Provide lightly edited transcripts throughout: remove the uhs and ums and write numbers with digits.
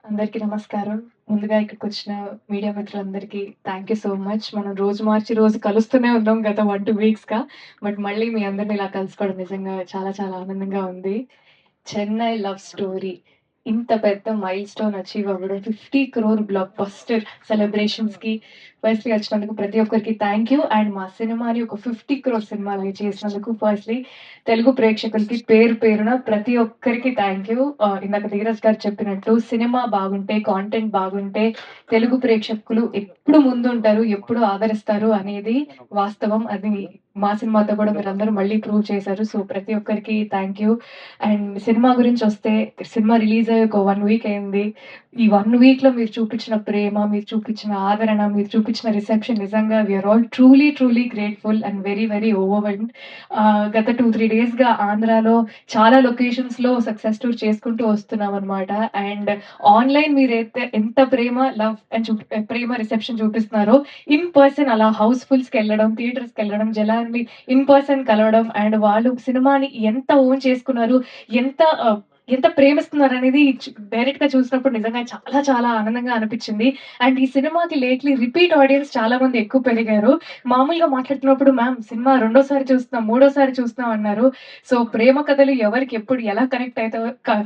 అందరికీ నమస్కారం. ముందుగా ఇక్కడికొచ్చిన మీడియా మిత్రులందరికీ థాంక్ యూ సో మచ్. మనం రోజు మార్చి రోజు కలుస్తూనే ఉన్నాం గత 1, 2 వీక్స్‌గా. బట్ మళ్ళీ మీ అందరిని ఇలా కలుసుకోవడం నిజంగా చాలా చాలా ఆనందంగా ఉంది. 'చెన్నై లవ్ స్టోరీ' ఇంత పెద్ద మైల్‌స్టోన్ అచీవ్ అవ్వడం 50 క్రోర్ బ్లాక్ బస్టర్ సెలబ్రేషన్స్‌కి ఫస్ట్‌లీ వచ్చినందుకు ప్రతి ఒక్కరికి థాంక్ యూ. అండ్ మా సినిమాని ఒక 50 క్రోర్ సినిమాలాగా చేసినందుకు ఫస్ట్‌లీ తెలుగు ప్రేక్షకులకి పేరు పేరున ప్రతి ఒక్కరికి థాంక్ యూ. ఇందాక ధీరజ్ గారు చెప్పినట్టు సినిమా బాగుంటే, కాంటెంట్ బాగుంటే తెలుగు ప్రేక్షకులు ఎప్పుడు ముందుంటారు, ఎప్పుడు ఆదరిస్తారు అనేది వాస్తవం. అది మా సినిమాతో కూడా మీరందరూ మళ్ళీ ప్రూవ్ చేశారు. సో, ప్రతి ఒక్కరికి థాంక్ యూ. అండ్ సినిమా గురించొస్తే సినిమా రిలీజ్ అయ్యి ఒక 1 వీక్ అయింది. ఈ 1 వీక్‌లో మీరు చూపించిన ప్రేమ, మీరు చూపించిన ఆదరణ, మీరు చూపించిన రిసెప్షన్ నిజంగా we are all truly, truly grateful and very, very overwhelmed. గత 2, 3 డేస్‌గా ఆంధ్రాలో చాలా లొకేషన్స్‌లో సక్సెస్ టూర్ చేసుకుంటూ వస్తున్నామనమాట. అండ్ ఆన్‌లైన్ మీరైతే ఎంత ప్రేమ, లవ్ అండ్ ప్రేమ రిసెప్షన్ చూపిస్తున్నారో, ఇన్ పర్సన్ అలా హౌస్‌ఫుల్స్‌కెళ్ళడం, థియేటర్స్‌కెళ్ళడం, జనాల్ని ఇన్ పర్సన్ కలవడం అండ్ వాళ్ళు సినిమాని ఎంత ఓన్ చేసుకున్నారు, ఎంత ఎంత ప్రేమిస్తున్నారనేది డైరెక్ట్‌గా చూసినప్పుడు నిజంగా చాలా చాలా ఆనందంగా అనిపిచ్చింది. అండ్ ఈ సినిమాకి లేట్‌లీ రిపీట్ ఆడియన్స్ చాలా మంది ఎక్కువ పెరిగారు. మామూలుగా మాట్లాడుతున్నప్పుడు మ్యామ్ సినిమా రెండోసారి చూస్తున్నాం, మూడోసారి చూస్తున్నాం అన్నారు. సో, ప్రేమ కథలు ఎవరికి ఎప్పుడు ఎలా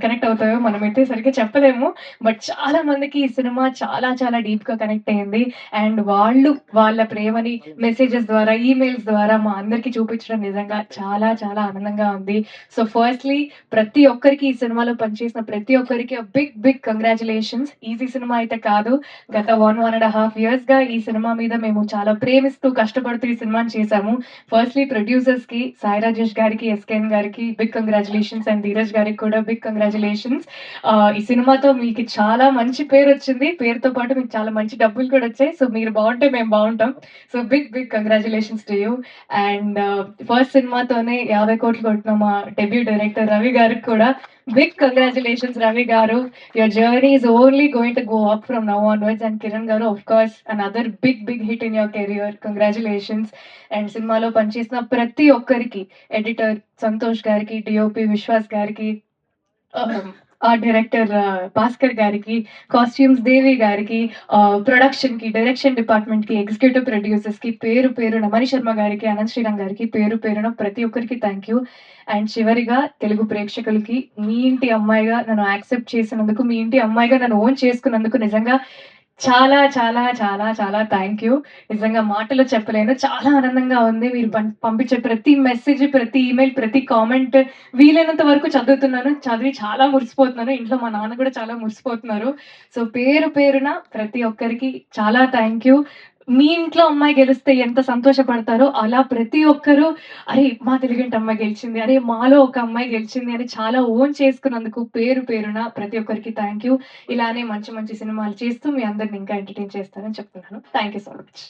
కనెక్ట్ అవుతాయో మనమైతే సరిగ్గా చెప్పలేము. బట్ చాలా మందికి ఈ సినిమా చాలా చాలా డీప్‌గా కనెక్ట్ అయింది. అండ్ వాళ్ళు వాళ్ళ ప్రేమని మెసేజెస్ ద్వారా, ఈమెయిల్స్ ద్వారా మా అందరికి చూపించడం నిజంగా చాలా చాలా ఆనందంగా ఉంది. సో, ఫస్ట్‌లీ ప్రతి ఒక్కరికి ఈ సినిమాలో పనిచేసిన ప్రతి ఒక్కరికి బిగ్ బిగ్ కంగ్రాచ్యులేషన్స్. ఈజీ సినిమా అయితే కాదు. గత 1 ఇయర్స్‌గా ఈ సినిమా మీద మేము చాలా ప్రేమిస్తూ, కష్టపడుతూ ఈ సినిమాని చేశాము. ఫస్ట్‌లీ ప్రొడ్యూసర్స్‌కి సాయి రాజేష్ గారికి, ఎస్‌కేఎన్ గారికి బిగ్ కంగ్రాచ్యులేషన్స్ అండ్ ధీరజ్ గారికి కూడా బిగ్ కంగ్రాచ్యులేషన్స్. ఈ సినిమాతో మీకు చాలా మంచి పేరొచ్చింది. పేరుతో పాటు మీకు చాలా మంచి డబ్బులు కూడా వచ్చాయి. సో, మీరు బావుంటే మేము బావుంటాం. So, big big congratulations to you. And first సినిమాతోనే 50,00,00,000 కొట్టిన మా డెబ్యూ డైరెక్టర్ రవి గారికి కూడా big congratulations Ravi garu. Your journey is only going to go up from now onwards. And Kiran garu of course another big big hit in your career. Congratulations. And సినిమాలో పనిచేసిన ప్రతి ఒక్కరికి editor Santosh గారికి, డీఓపీ విశ్వాస్ గారికి, ఆర్ట్ డైరెక్టర్ భాస్కర్ గారికి, costumes దేవి గారికి, ప్రొడక్షన్‌కి, డైరెక్షన్ డిపార్ట్‌మెంట్‌కి, executive ప్రొడ్యూసర్స్‌కి పేరు పేరున మణి శర్మ గారికి, అనంత్ శ్రీరామ్ గారికి పేరు పేరున ప్రతి ఒక్కరికి థాంక్ యూ. అండ్ చివరిగా తెలుగు ప్రేక్షకులకి మీ ఇంటి అమ్మాయిగా నన్ను యాక్సెప్ట్ చేసినందుకు, మీ ఇంటి అమ్మాయిగా నన్ను ఓన్ చేసుకున్నందుకు నిజంగా చాలా, చాలా, చాలా, చాలా థాంక్ యూ. నిజంగా మాటల్లో చెప్పలేను. చాలా ఆనందంగా ఉంది. మీరు పంపించే ప్రతి మెసేజ్, ప్రతి ఈమెయిల్, ప్రతి కామెంట్ వీలైనంత వరకు చదువుతున్నాను. చదివి చాలా మురిసిపోతున్నాను. ఇంట్లో మా నాన్న కూడా చాలా మురిసిపోతున్నారు. సో, పేరు పేరున ప్రతి ఒక్కరికి చాలా థాంక్ యూ. మీ ఇంట్లో అమ్మాయి గెలిస్తే ఎంత సంతోషపడతారో, అలా ప్రతి ఒక్కరు అరే! మా తెలుగింటి అమ్మాయి గెలిచింది. అరే! మాలో ఒక అమ్మాయి గెలిచింది అని చాలా ఓన్ చేసుకున్నందుకు పేరు పేరున ప్రతి ఒక్కరికి థాంక్ యూ. ఇలానే మంచి మంచి సినిమాలు చేస్తూ మీ అందరిని ఇంకా ఎంటర్‌టైన్ చేస్తానని చెప్తున్నాను. Thank you so much.